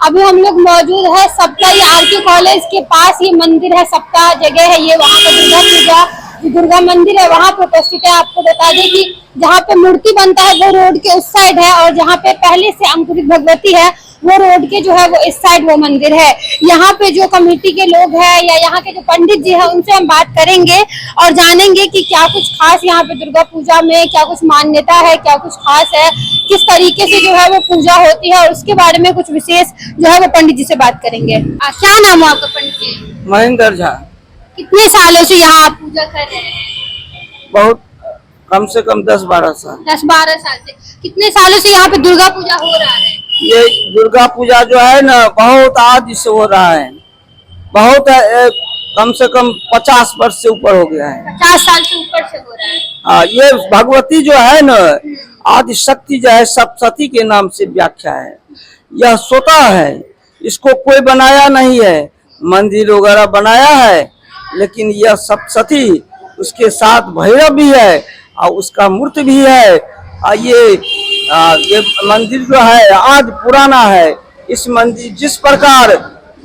अभी हम लोग मौजूद है सप्ता ये आरके कॉलेज के पास ये मंदिर है, सप्ता जगह है ये, वहाँ पे दुर्गा पूजा जो दुर्गा मंदिर है वहाँ पे उपस्थित है। आपको बता दें कि जहाँ पे मूर्ति बनता है वो रोड के उस साइड है और जहाँ पे पहले से अंकुरित भगवती है वो रोड के जो है वो इस साइड वो मंदिर है। यहाँ पे जो कमेटी के लोग हैं या यहाँ के जो पंडित जी हैं उनसे हम बात करेंगे और जानेंगे कि क्या कुछ खास यहाँ पे दुर्गा पूजा में क्या कुछ मान्यता है, क्या कुछ खास है, किस तरीके से जो है वो पूजा होती है और उसके बारे में कुछ विशेष जो है वो पंडित जी से बात करेंगे। क्या नाम है आपका पंडित जी? महेंद्र झा। कितने सालों से यहाँ आप पूजा कर रहे हैं? बहुत कम से कम 10-12 साल। 10-12 साल से। कितने सालों से यहाँ पे दुर्गा पूजा हो रहा है? ये दुर्गा पूजा जो है ना बहुत आदि से हो रहा है, बहुत कम से कम 50 वर्ष से ऊपर हो गया है। 50 साल से ऊपर से हो रहा है। हाँ, ये भगवती जो है ना आदि शक्ति जो है सप्तशती के नाम से व्याख्या है। यह स्वतः है, इसको कोई बनाया नहीं है, मंदिर वगैरह बनाया है, लेकिन यह सप्तशती, उसके साथ भैरव भी है और उसका मूर्ति भी है। ये मंदिर जो है आज पुराना है। इस मंदिर जिस प्रकार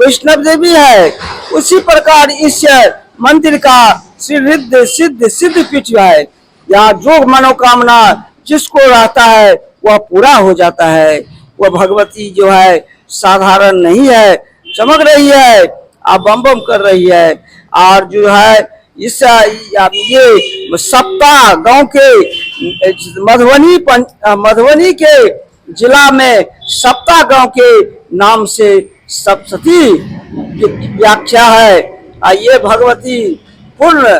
वैष्णव देवी है उसी प्रकार इस मंदिर का सिद्ध सिद्ध सिद्ध पीठ है। यहाँ जो मनोकामना जिसको रहता है वह पूरा हो जाता है। वह भगवती जो है साधारण नहीं है, चमक रही है, आप बम बम कर रही है। और जो है इस ये सप्ताह गांव के मधुबनी के जिला में सप्ताह गांव के नाम से सप्तशती व्याख्या है। ये भगवती पूर्ण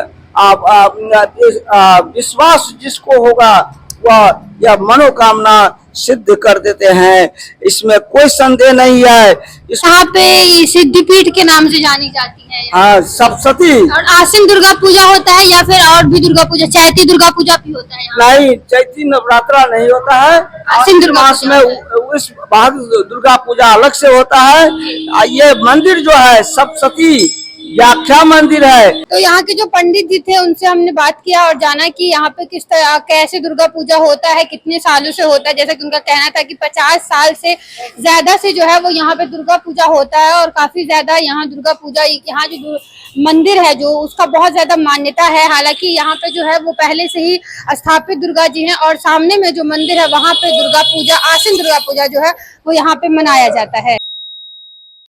विश्वास जिसको होगा वह यह मनोकामना सिद्ध कर देते हैं, इसमें कोई संदेह नहीं है। यहाँ पे ये सिद्धिपीठ के नाम से जानी जाती है। हाँ, सप्तशती। और आश्विन दुर्गा पूजा होता है या फिर और भी दुर्गा पूजा, चैती दुर्गा पूजा भी होता है यहाँ? नहीं, चैती नवरात्रा नहीं होता है। आश्विन दुर्गा मास में उस भाग दुर्गा पूजा अलग से होता है। ये मंदिर जो है सप्तशती व्याख्या मंदिर है। तो यहाँ के जो पंडित जी थे उनसे हमने बात किया और जाना कि यहाँ पे किस तरह कैसे दुर्गा पूजा होता है, कितने सालों से होता है। जैसा कि उनका कहना था कि 50 साल से ज्यादा से जो है वो यहाँ पे दुर्गा पूजा होता है और काफी ज्यादा यहाँ दुर्गा पूजा, यहाँ जो मंदिर है जो उसका बहुत ज्यादा मान्यता है। हालांकि यहाँ पे जो है वो पहले से ही स्थापित दुर्गा जी हैं और सामने में जो मंदिर है वहाँ पे दुर्गा पूजा, आश्विन दुर्गा पूजा जो है वो यहाँ पे मनाया जाता है।